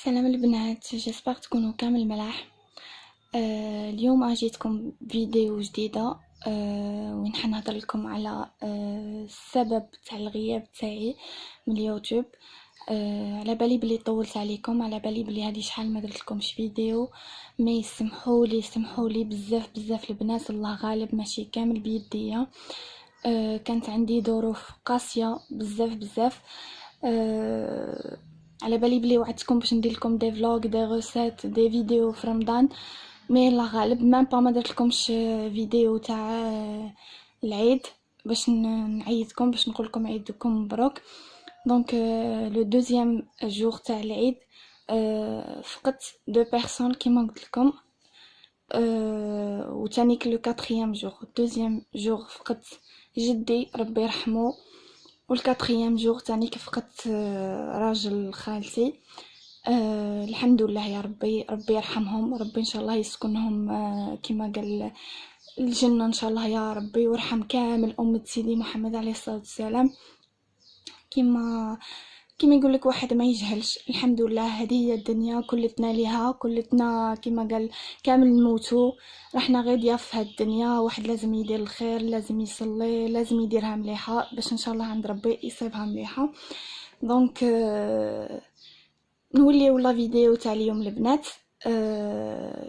سلام البنات، جيسبر تكونوا كامل ملاح. اليوم اجيتكم فيديو جديده وين حنهضر لكم على السبب تاع الغياب تاعي من اليوتيوب. على بالي بلي طولت عليكم، على بالي بلي هذه شحال ما درت لكمش فيديو، ما يسمحوا لي بزاف البنات، الله غالب ماشي كامل بيديا. كانت عندي ظروف قاسيه بزاف. على بالي بلي وعدتكم باش ندير لكم دي فلوغ دي ريسيت دي فيديو في رمضان، مي الله غالب ميم با ما درت لكمش فيديو تاع العيد باش نعيدكم، باش نقول لكم عيدكم مبروك. دونك لو دوزيام جور تاع العيد فقدت دو بيرسون كيما قلت لكم. وتانيك لو كاتريام جور دوزيام جور فقدت جدي ربي يرحمه، والكاتريام جور تانيك فقدت راجل خالتي. الحمد لله يا ربي يرحمهم، ربي ان شاء الله يسكنهم كما قال الجنة ان شاء الله يا ربي، ويرحم كامل أمة سيدي محمد عليه الصلاة والسلام. كما يقول لك واحد ما يجهلش، الحمد لله هذه هي الدنيا، كلتنا ليها، كلتنا كما قال كامل نموتوا، رحنا غاديه في هاد الدنيا. واحد لازم يدير الخير، لازم يصلي، لازم يديرها مليحه باش ان شاء الله عند ربي يصيبها مليحه. دونك نولي ولا فيديو تاع اليوم البنات.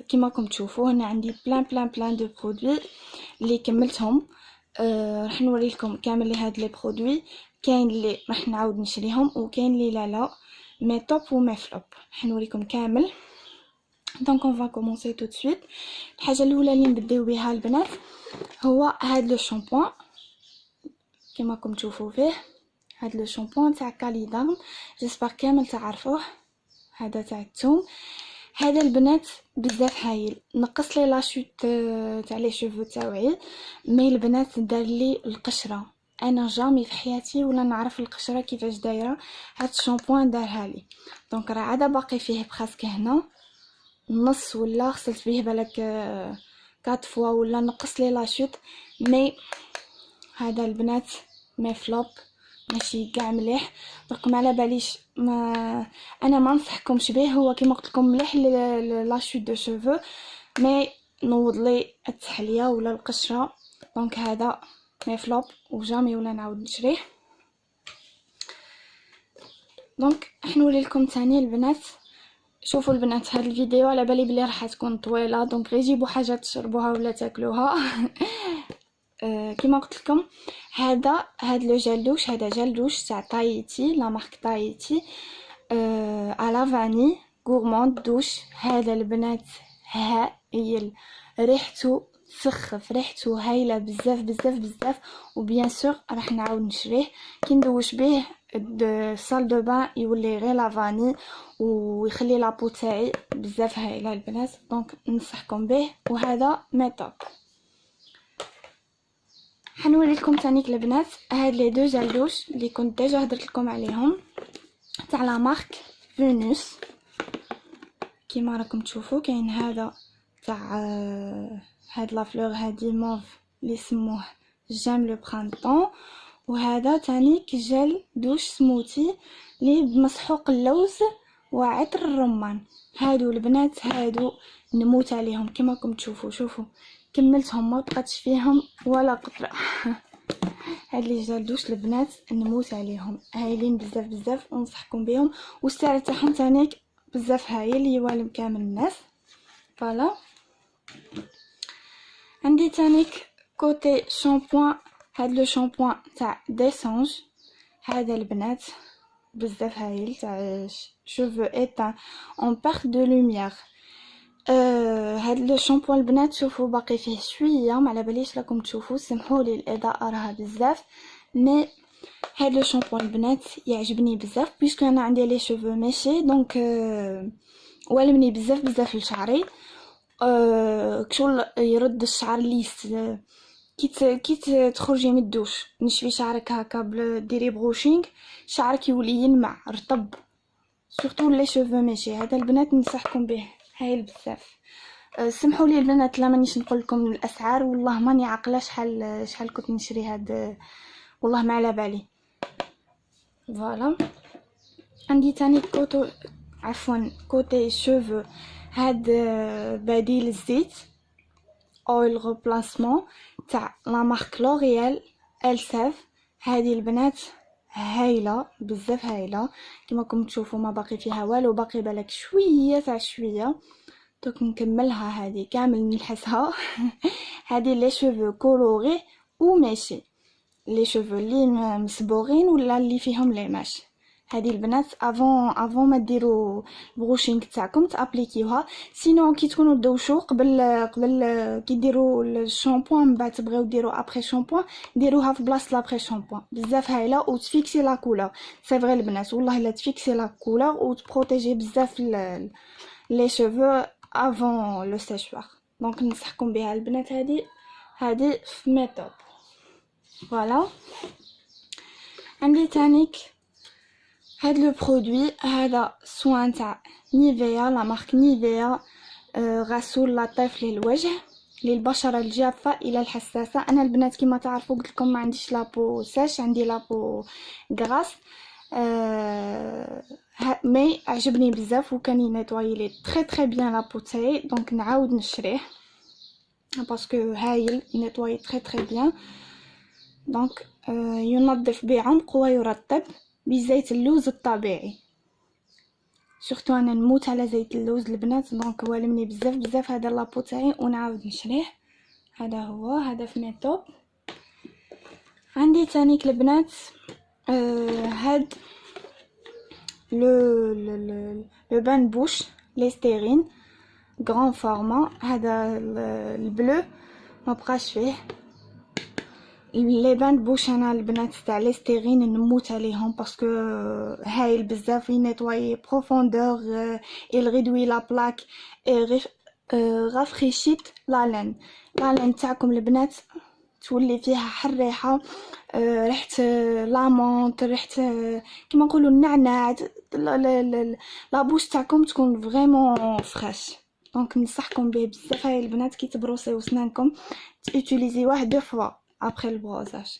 كما راكم تشوفوا هنا عندي بلان دو برودوي اللي كملتهم. راح نوريلكم كامل هاد لي برودوي، كاين اللي راح نعاود نشريهم وكاين اللي لا مي توب ومي فلوب، راح نوريكم كامل. دونك اون فا كومونسي تو سويت. الحاجه الاولى اللي نبداو بها البنات هو هاد لو شامبوان، كما راكم تشوفوا فيه هاد لو شامبوان تاع كاليدارم، جيسبر كامل تعرفوه. هذا تاع الثوم، هذا البنات بزاف هايل، نقص لي لاشوت تاع لي شوفو تاوعي، مي البنات دار لي القشره، انا جامي في حياتي ولا نعرف القشره كيفاش دايره، هاد الشامبوان دارها لي. دونك راه عاد باقي فيه بخاسك هنا نص، ولا غسلت به بالك 4 فوا ولا نقص لي لاشوت، مي هذا البنات مي فلوب ماشي كاع مليح. درك ما على باليش، ما انا ما نصحكمش به، هو كيما قلت لكم مليح لا شوت دو شوفو، مي نوض لي التحليه ولا القشره. دونك هذا مي فلوب وجامي ولا نعاود نشريه. دونك راح نوري لكم ثاني البنات. شوفوا البنات هذا الفيديو على بالي بلي راح تكون طويله، دونك غير جيبوا حاجه تشربوها ولا تاكلوها. كما قلت لكم هاد لو جل دوش، هذا جل دوش تاع تايتي، لا مارك تايتي على فاني غورموند دوش. هذا البنات هايل، ريحته تسخف، ريحته هايله بزاف. وبيان سور راح نعاود نشريه كي ندوش به الصال دو بان، يولي غير لافاني ويخلي لابو تاعي بزاف هايله البنات. دونك ننصحكم به، وهذا ميطوب. حنوري لكم تانيك البنات هاد لي دو جل دوش اللي كنت ديجا هدرت لكم عليهم تاع لا مارك فينوس. كيما راكم تشوفوا كاين هذا تاع هاد لا فلور هادي موف اللي سموه جام لو برانطون، وهذا تانيك جل دوش سموتي اللي بمسحوق اللوز وعطر الرمان. هادو البنات هادو نموت عليهم، كيما راكم تشوفوا. شوفوا كملتهم ما بقاتش فيهم ولا قطره. هاد لي جالدوش البنات نموت عليهم، هايلين بزاف ونصحكم بهم، والسعر تاعهم تانيك بزاف هايل يوالم كامل الناس. فوالا عندي تانيك كوتي شامبوان، هاد لو شامبوان تاع ديسونج، هذا البنات بزاف هايل تاع شوفو ايتان اون بارت دو لوميير. هاد لو شامبوان البنات شوفوا باقي فيه شويه، ما على باليش راكم تشوفوا، سمحوا لي الاضاءه راها بزاف، مي هاد لو شامبوان البنات يعجبني بزاف بيسكو انا عندي لي شوفو ماشي، دونك والمني بزاف لشعري. كشغل يرد الشعر ليس كي تخرجي من الدوش نشفي شعرك هكا ديري بروشينغ، شعرك يولي يلمع رطب، سورتو لي شوفو ماشي. هذا البنات ننصحكم به هايل بزاف. سمحوا لي البنات لا مانيش نقول لكم الاسعار، والله ماني عاقله شحال كنت نشري هاد، والله ما على بالي. فوالا عندي تاني عفوا كوتي شوفو هاد بديل الزيت اويل ريبلاسمون تاع لا مارك لوريال الساف. هذه البنات هايله بزاف، هايله كما راكم تشوفوا ما باقي فيها والو، باقي بالك شويه تاع شويه. دوك نكملها هذه كامل نلحسها. هذه لي شوفو كولوري او ماشي، لي شوفو اللي مصبوغين ولا اللي فيهم لي ماش. هذه البنات افون ما ديروا البروشينغ تاعكم تابليكيوها، سينو كي تكونوا دوشو قبل كي ديروا الشامبوان من بعد تبغيو ديروا ابري شامبوان ديروها في بلاصه لابري شامبوان. بزاف هايله وتفيكسي لا كولور. سي فري البنات والله الا تفيكسي لا كولور وتبروتيجي بزاف لي شوفو افون لو سيشوار. دونك ننصحكم بها البنات. هذه في ميثود. فوالا عندي تانيك هاد لو برودوي، هذا سوان تاع نيفيا، لا مارك نيفيا، غسول لطيف للوجه للبشره الجافه الى الحساسه. انا البنات كما تعرفوا قلت لكم ما عنديش لابو ساش، عندي لابو غراس، مي عجبني بزاف وكان ينيطواي لي تري بيان لابو تاعي، دونك نعاود نشريه باسكو هايل ينيطواي تري بيان. دونك ينظف بعمق ويرطب بزيت اللوز الطبيعي. سورتو انا نموت على زيت اللوز البنات، دونك والمني بزاف هذا لابو تاعي ونعاود نشريه. هذا هو، هذا في ميطوب. عندي تانيك البنات هاد لو بان بوش ليستيرين غران فورما. هذا البلو ما بقاش فيه لي بان بوش. انا البنات تاع ليستيرين نموت عليهم باسكو هايل بزاف، ينيطواي بروفوندور، il réduit la plaque et rafraîchit la laine تاعكم البنات تولي فيها حريحه، ريحه لامونط، ريحه كيما نقولوا النعناع، لا بوش تاعكم تكون فريمون فريش. دونك ننصحكم به بزاف. هاي البنات كي تبروسيو سنانكم تيوتيليزيوه دو فوا ابري البروزاج.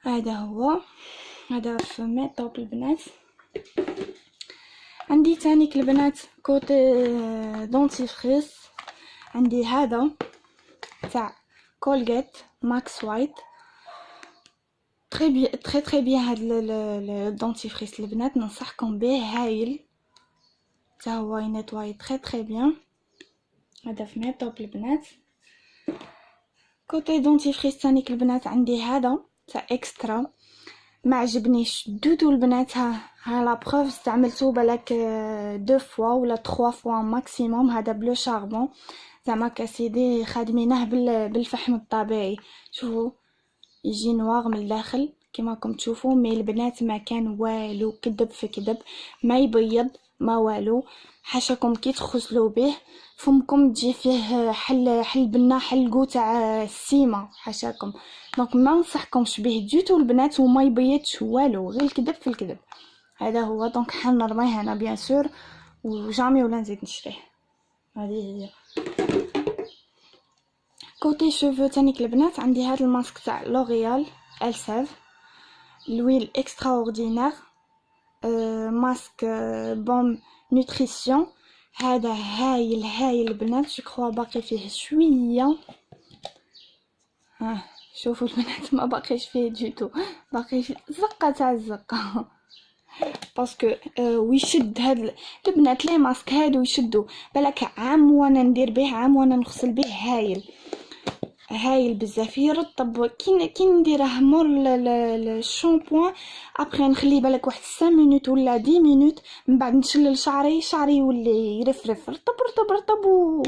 هذا هو، هذا في ميطوب البنات. عندي تانيك البنات كوتي دونتيفريس، عندي هذا تاع كولغيت ماكس وايت تري بيان. هاد الدونتيفريس البنات ننصحكم به، هايل تا هو ينيطواي تري بيان. هذا في ميطوب البنات. كوتي دونتيفريس تانيك البنات عندي هذا تاع اكسترا، ما عجبنيش دوتو البنات. ها لا بروف استعملته بالك 2 فوا ولا 3 فوا ماكسيموم. هذا بلو شاربون زعما كاسيدي خادمينه بالفحم الطبيعي. شوفوا يجي نوار من الداخل كما راكم تشوفوا، مي البنات ما كان والو، كذب في كذب، ما يبيض ما والو. حاشاكم كي تغسلوا به فمكم تجي فيه حل بنا حلقو تاع السيمه حاشاكم. دونك ما ننصحكمش به دوتو البنات وما يبيضش والو، غير الكذب في الكذب. هذا هو. دونك حنرميه هنا بيان سور وجامي ولا نزيد نشريه. هذه هي. كوتي شوفو تانيك البنات عندي هذا الماسك تاع لوريال الساف لويل اكسترا اوردينير، ماسك بوم نوتريسيون. هذا هايل البنات، جو كخوا باقي فيه شويه. شوفوا البنات ما باقيش فيه دوتو، باقي فيه زقه تاع الزقه باسكو ويشد. هاد البنات لي ماسك هادو يشدوا بالك عام وانا ندير به، عام وانا نغسل به. هايل بزاف يرطب. كي نديره مور الشامبوان ابري نخليه بالك واحد 5 مينوت ولا 10 مينوت، من بعد نشلل شعري يولي يرفرف رطب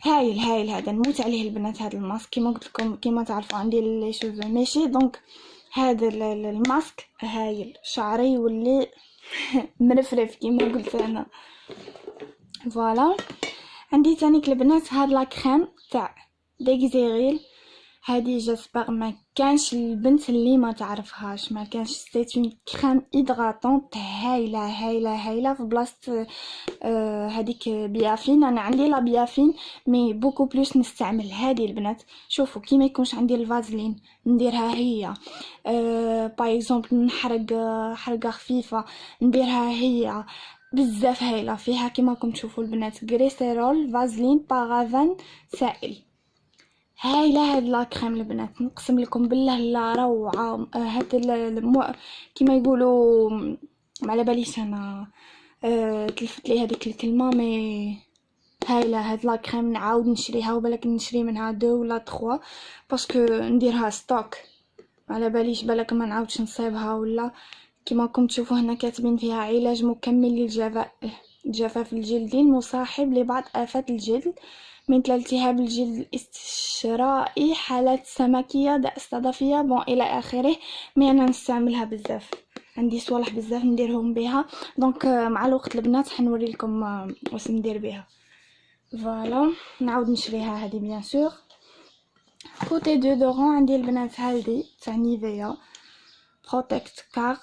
هايل. هذا نموت عليه البنات. هذا الماسك كيما قلت لكم كيما تعرفوا عندي لي شوفو ماشي، دونك هذا الماسك هايل، شعري يولي مرفرف كيما قلت انا. فوالا عندي تانيك البنات هاد لا كريم تاع ديكزيريل. هذه جاسبر ما كانش البنت اللي ما تعرفهاش، ما كانش. سيت اون كريم هيدراتونت هايله في بلاصه هذيك بيافين. انا عندي لا بيافين مي بوكو بلوس نستعمل هذه البنات. شوفوا كي ما يكونش عندي الفازلين نديرها هي، باغ اكزومبل نحرق حرقه خفيفه نديرها هي، بزاف هايله. فيها كيما راكم تشوفوا البنات غريسيرول، فازلين، بارافان، سائل. هايله هاد لا كريم البنات، نقسم لكم بالله لا روعه. هاد كيما يقولوا ما على باليش انا، تلفت لي هذيك الكلمه مي. هايله هاد لا كريم، نعاود نشريها وبالك نشري منها دو ولا 3 باسكو نديرها ستوك. على باليش بالك ما نعاودش نصيبها ولا. كما راكم تشوفوا هنا كاتبين فيها علاج مكمل للجفاف الجلدي المصاحب لبعض آفات الجلد مثل التهاب الجلد الاستشرائي، حالات سمكية، داء الصدفية، بون الى اخره. مي انا نستعملها بزاف، عندي صوالح بزاف نديرهم بها. دونك مع الوقت البنات حنوري لكم واش ندير بها. فوالا نعاود نشريها هذه بيان سور. كوتي دودورون عندي البنات هذه تاع نيفيا بروتكت كار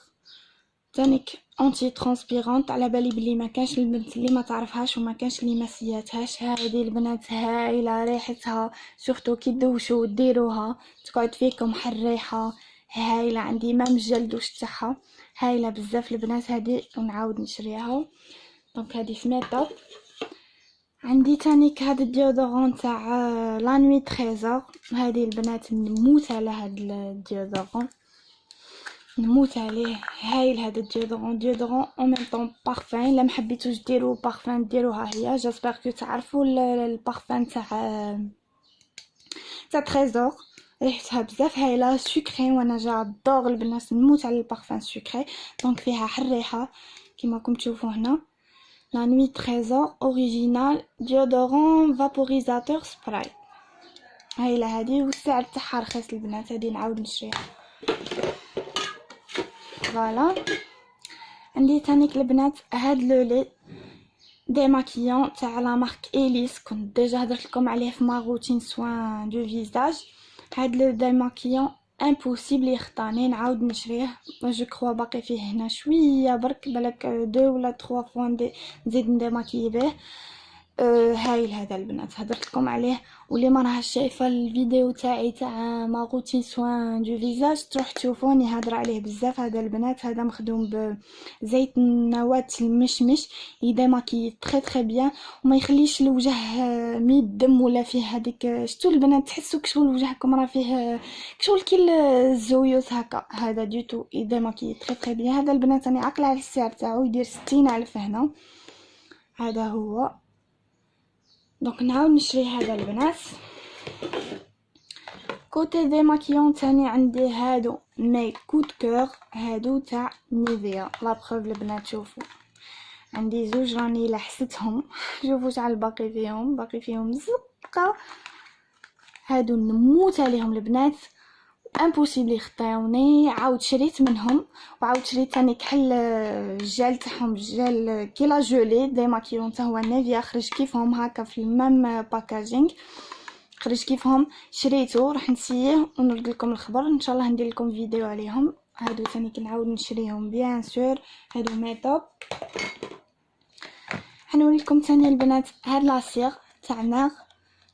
تانيك انتي ترانسبيرونت. على بالي بلي ما كانش البنت اللي ما تعرفهاش وما كانش اللي ما سياتهاش. هذه البنات هايله ريحتها، سورتو كي تدوشوا وديروها تقعد فيكم حريحه هايله. عندي مام الجلدوش تاعها هايله بزاف البنات هذه، ونعاود نشريها. دونك هذه في ميطوب. عندي تانيك هاد الديودورون تاع لا نوي تريزور. هذه البنات نموت على هاد الديودورون، نموت عليه. هايل هذا ديودورون او ميم طون بارفان. لا محبيتوش ديروا بارفان ديروها هي. جاسبر كو تعرفوا البارفان تاع تريزور، ريحتها بزاف هايله سكري، وانا جادور البنات نموت على البارفان سكري. دونك فيها حريحه كيما راكم تشوفوا هنا. لا نوي تريزور اوريجينال ديودورون فابوريزاتور سبراي. هايله هذه والسعر تاعها رخيص البنات. هذه نعاود نشريها. فوالا عندي تانيك البنات هاد لولي ديماكيون تاع لا مارك اليس، كنت ديجا هضرت لكم عليه في ما روتين سوان دو فيزاج. هاد لو ديماكيون امبوسيبل يخطاني، نعاود نشريه. جو كروا باقي فيه هنا شويه برك، بالك 2 ولا 3 فوا نزيد نديماكي به. هايل هذا البنات هضرت لكم عليه. واللي ما راهش شايفه الفيديو تاعي تاع ما روتين سوان دو فيزاج تروح تشوفوني هضر عليه بزاف. هذا البنات هذا مخدوم بزيت نواه المشمش، يديماكي تري تري بيان وما يخليش الوجه ميدم ولا فيه هذيك. شتو البنات تحسوا كشغل وجهكم راه فيه كشغل كي الزويوت هكا. هذا ديتو يديماكي تري تري بيان. هذا البنات راني عاقله على السعر تاعو، يدير 60,000 هنا. هذا هو. دونك نعاود نشري هذا البنات. كوتي ديماكيون تاني عندي هادو مي كود كور، هادو تاع نيفيا. لا بروف البنات شوفوا عندي زوج راني لحستهم شوفوا شحال باقي فيهم زقه. هادو نموت عليهم البنات، امبوسيبل يخطيوني. عاود شريت منهم وعاود شريت تاني كحل الجل تاعهم، جل كي لا جولي ديماكيون حتى هو نيفيا خرج كيفهم هكا في المام باكاجينغ، خرج كيفهم شريته. راح نسيه ونرد لكم الخبر ان شاء الله، ندير لكم فيديو عليهم. هادو ثاني كنعاود نشريهم بيان سور. هادو ميطوب. حنوري لكم ثاني البنات هاد لاسيغ تاع ناغ،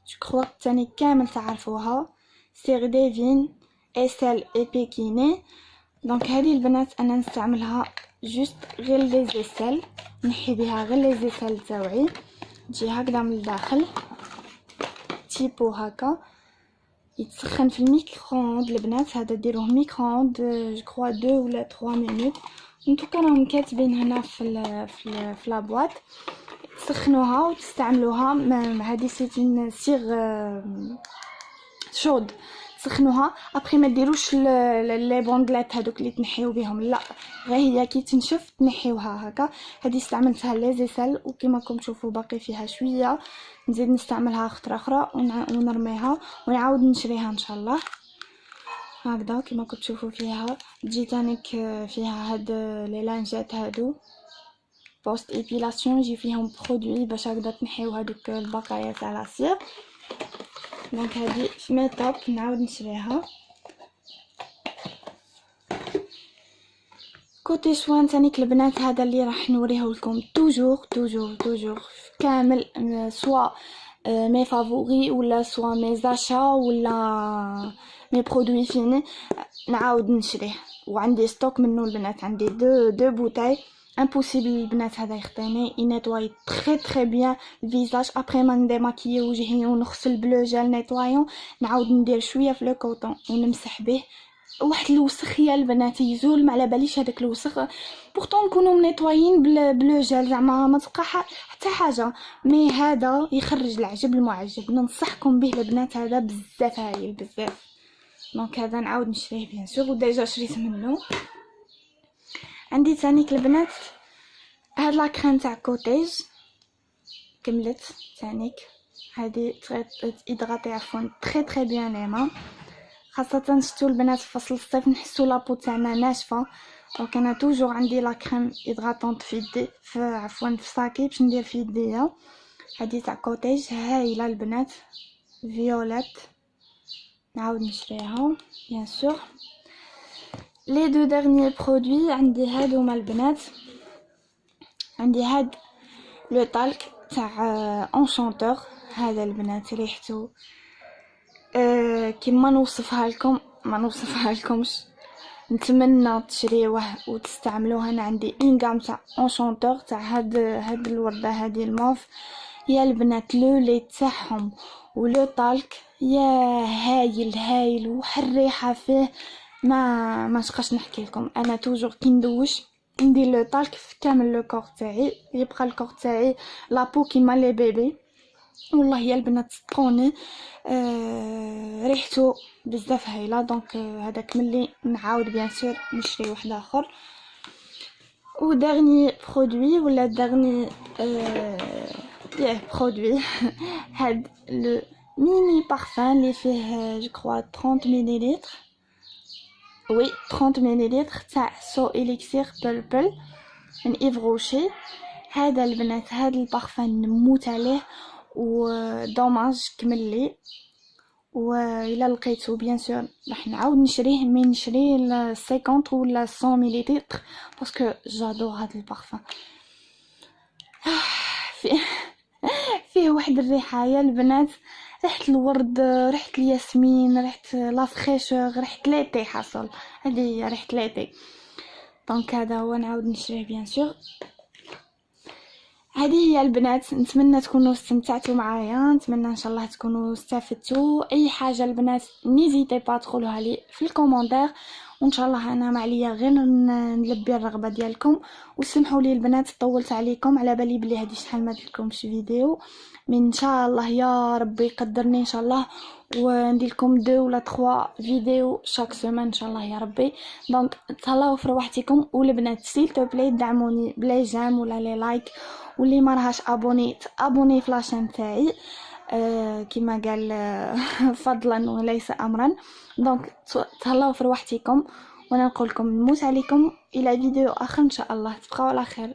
جو كروا ثاني كامل تعرفوها، سيغ ديفين اسال اي بيكيني. دونك هذه البنات انا نستعملها جوست غير لي زيسال، نحي بها غير لي زيسال تاوعي. تجي هكذا من الداخل تيبو هكا، يتسخن في الميكرووند البنات. هذا ديروه ميكرووند جو كروا 2 ولا 3 مينوت. انتو راهم كاتبين هنا في لا بواط. تسخنوها وتستعملوها. هذه سيتين سيغ شود، تسخنوها ابري ما ديروش لي بوندلات هذوك اللي تنحيو بهم، لا غير هي كي تنشف تنحيوها هكا. هذه استعملتها لي زيسال وكما راكم تشوفوا باقي فيها شويه، نزيد نستعملها خطره اخرى ونرميها ونعاود نشريها ان شاء الله. هكذا كما راكم تشوفوا فيها. تجي تانيك فيها هاد لي لانجات هادو بوست ايبيلاسيون، يجي فيهم برودوي باش هكذا تنحيو هذوك البقايا تاع لاسير. دونك هذه في ميطوب نعاود نشريها. كوتي شوان تانيك البنات هذا اللي راح نوريه لكم توجور كامل، سوا مي فافوري ولا سوا مي زاشا ولا مي برودوي فيني نعاود نشريه. وعندي ستوك منه البنات، عندي دو بوتاي امبوسيبل البنات هذا يخطيني. ينيطواي تري بيان الفيزاج. ابري ما نديماكيي وجهي ونغسل بلو جيل نيطوايون، نعاود ندير شويه في لو كوطون ونمسح به. واحد الوسخ يا البنات يزول، ما على باليش هذاك الوسخ بورتون نكونوا منيطوايين بلو جيل زعما ما تبقى حتى حاجه، مي هذا يخرج العجب المعجب. ننصحكم به البنات، هذا بزاف هايل بزاف. دونك هذا نعاود نشريه بيان سور، وديجا شريت منه. عندي تانيك البنات هاد لا كريم تاع كوتيج كملت تانيك. هادي تغطي عفوا تري بيان ليما، خاصة شتو البنات في فصل الصيف نحسو لابو تاعنا ناشفة. دونك انا توجور عندي لا كريم ايدغاطونط في يدي، في ساكي باش ندير في يديا. هادي تاع كوتيج هايله البنات، فيوليت، نعاود نشريها بيان سور. لي دو ديرنيي برودوي عندي هادوما البنات. عندي هاد لو طالك تاع انشانتور، هذا البنات ريحته كيما نوصفها لكم ما نوصفها لكمش. نتمنى تشريوه وتستعملوه. انا عندي اون غام تاع انشانتور تاع هاد الورده هذه الموف يا البنات. لو لي تاعهم ولو طالك يا هايل وحر ريحه فيه ما نقاش نحكي لكم. انا توجور كي ندوش ندير لو طالك في كامل لو كور تاعي، يبقى الكور تاعي لابو كيما لي بيبي. والله يا البنات صدقوني ريحته بزاف هايله. دونك هذاك ملي نعاود بيان سور نشري واحد اخر. و ديرني برودوي ولا ديرني برودوي هاد لو ميني بارفان اللي فيه جو كروا 30 مليلتر. وي 30 مليلتر تاع سو اليكسير بلبل من ايف روشي. هذا البنات هذا البارفان نموت عليه، ودوماج كملي. وإلا لقيتو بيان سور راح نعاود نشريه، مي نشري 50 ولا 100 مليلتر باسكو جادور هذا البارفان. فيه واحد الريحه يا البنات، ريحه الورد، ريحه الياسمين، ريحه لا فريشور، ريحه ليتي حصل. هذه ريحه ليتي. دونك هذا هو نعاود نشريه بيان سور. هذه هي البنات. نتمنى تكونوا استمتعتوا معايا، نتمنى ان شاء الله تكونوا استفدتوا. اي حاجه البنات نيزيتي با تقولوها لي في الكومونتير، وان شاء الله انا ما عليا غير نلبي الرغبه ديالكم. وسمحوا لي البنات طولت عليكم، على بالي بلي هذه شحال ما درتلكمش فيديو، من ان شاء الله يا ربي يقدرني ان شاء الله وندير لكم 2 ولا 3 فيديو شاك سيمين ان شاء الله يا ربي. دونك تهلاو في روحتكم. والبنات سيل تو بلاي دعموني بلاي جام ولا لي لايك، واللي ما راهاش ابوني في لاشين تاعي كما قال فضلا وليس امرا. دونك تهلاو في روحتكم، وانا نقول لكم نموت عليكم. الى فيديو اخر ان شاء الله. تبقاو على خير.